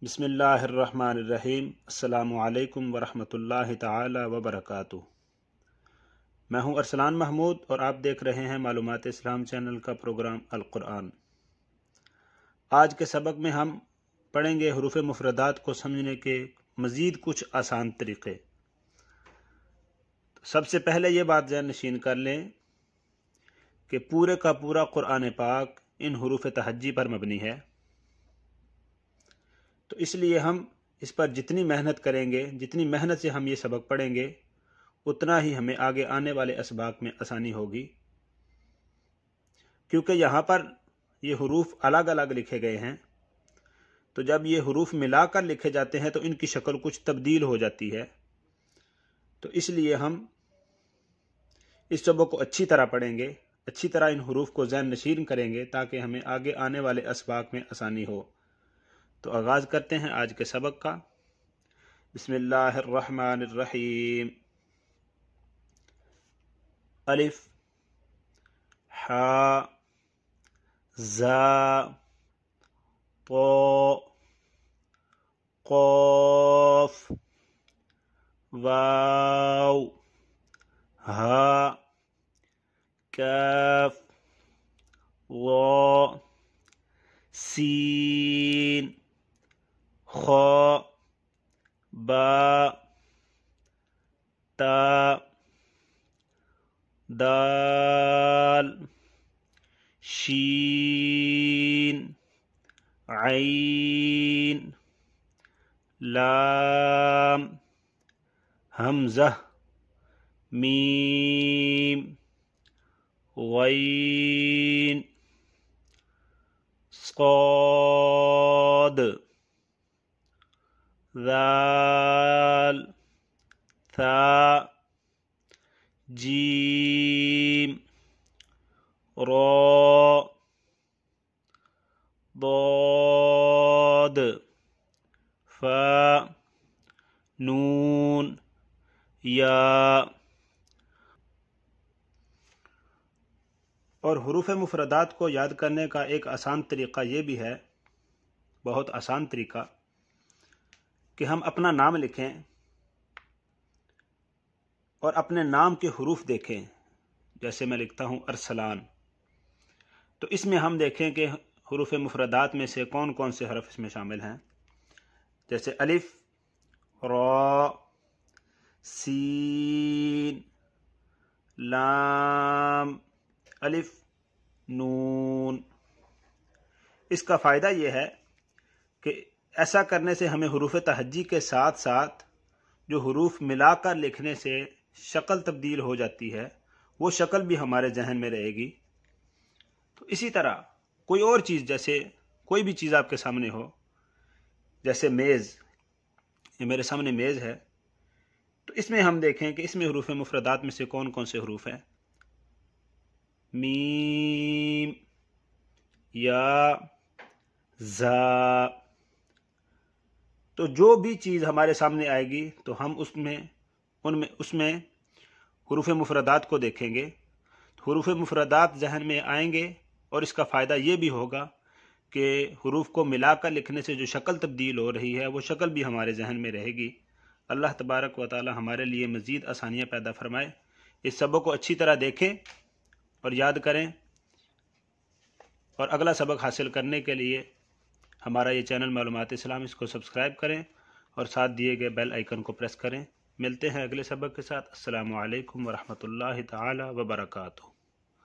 بسم اللہ الرحمن الرحیم۔ السلام علیکم ورحمۃ اللہ تعالی وبرکاتہ۔ میں ہوں ارسلان محمود اور آپ دیکھ رہے ہیں معلومات اسلام چینل کا پروگرام القرآن۔ آج کے سبق میں ہم پڑھیں گے حروف مفردات کو سمجھنے کے مزید کچھ آسان طریقے۔ سب سے پہلے یہ بات ذہن نشین کر لیں کہ پورے کا پورا قرآن پاک ان حروف تہجی پر مبنی ہے، تو اس لیے ہم اس پر جتنی محنت کریں گے، جتنی محنت سے ہم یہ سبق پڑھیں گے، اتنا ہی ہمیں آگے آنے والے اسباق میں آسانی ہوگی، کیونکہ یہاں پر یہ حروف الگ الگ لکھے گئے ہیں، تو جب یہ حروف ملا کر لکھے جاتے ہیں تو ان کی شکل کچھ تبدیل ہو جاتی ہے، تو اس لیے ہم اس سبق کو اچھی طرح پڑھیں گے، اچھی طرح ان حروف کو ذہن نشین کریں گے تاکہ ہمیں آگے آنے والے اسباق میں آسانی ہو۔ تو آغاز کرتے ہیں آج کے سبق کا۔ بسم اللہ الرحمن الرحیم۔ الف، حا، زا، طا، قاف، واو، ہا، کاف، وا، سین، خا، با، تا، دال، شین، عین، لام، حمزہ، میم، غین، صاد، ذال، ثا، جیم، را، ضاد، فا، نون، یا۔ اور حروف مفردات کو یاد کرنے کا ایک آسان طریقہ یہ بھی ہے، بہت آسان طریقہ، کہ ہم اپنا نام لکھیں اور اپنے نام کے حروف دیکھیں۔ جیسے میں لکھتا ہوں ارسلان، تو اس میں ہم دیکھیں کہ حروف مفردات میں سے کون کون سے حرف اس میں شامل ہیں۔ جیسے الف، را، سین، لام، الف، نون۔ اس کا فائدہ یہ ہے کہ ایسا کرنے سے ہمیں حروف تہجی کے ساتھ ساتھ جو حروف ملا کر لکھنے سے شکل تبدیل ہو جاتی ہے، وہ شکل بھی ہمارے ذہن میں رہے گی۔ تو اسی طرح کوئی اور چیز، جیسے کوئی بھی چیز آپ کے سامنے ہو، جیسے میز، یہ میرے سامنے میز ہے، تو اس میں ہم دیکھیں کہ اس میں حروف مفردات میں سے کون کون سے حروف ہیں۔ میم، یا، زا۔ تو جو بھی چیز ہمارے سامنے آئے گی تو ہم اس میں حروف مفردات کو دیکھیں گے، حروف مفردات ذہن میں آئیں گے، اور اس کا فائدہ یہ بھی ہوگا کہ حروف کو ملا کر لکھنے سے جو شکل تبدیل ہو رہی ہے وہ شکل بھی ہمارے ذہن میں رہے گی۔ اللہ تبارک و تعالی ہمارے لیے مزید آسانیاں پیدا فرمائے۔ اس سبق کو اچھی طرح دیکھیں اور یاد کریں، اور اگلا سبق حاصل کرنے کے لیے ہمارا یہ چینل معلومات اسلام، اس کو سبسکرائب کریں اور ساتھ دیے گئے بیل آئیکن کو پریس کریں۔ ملتے ہیں اگلے سبق کے ساتھ۔ السلام علیکم ورحمۃ اللہ تعالی وبرکاتہ۔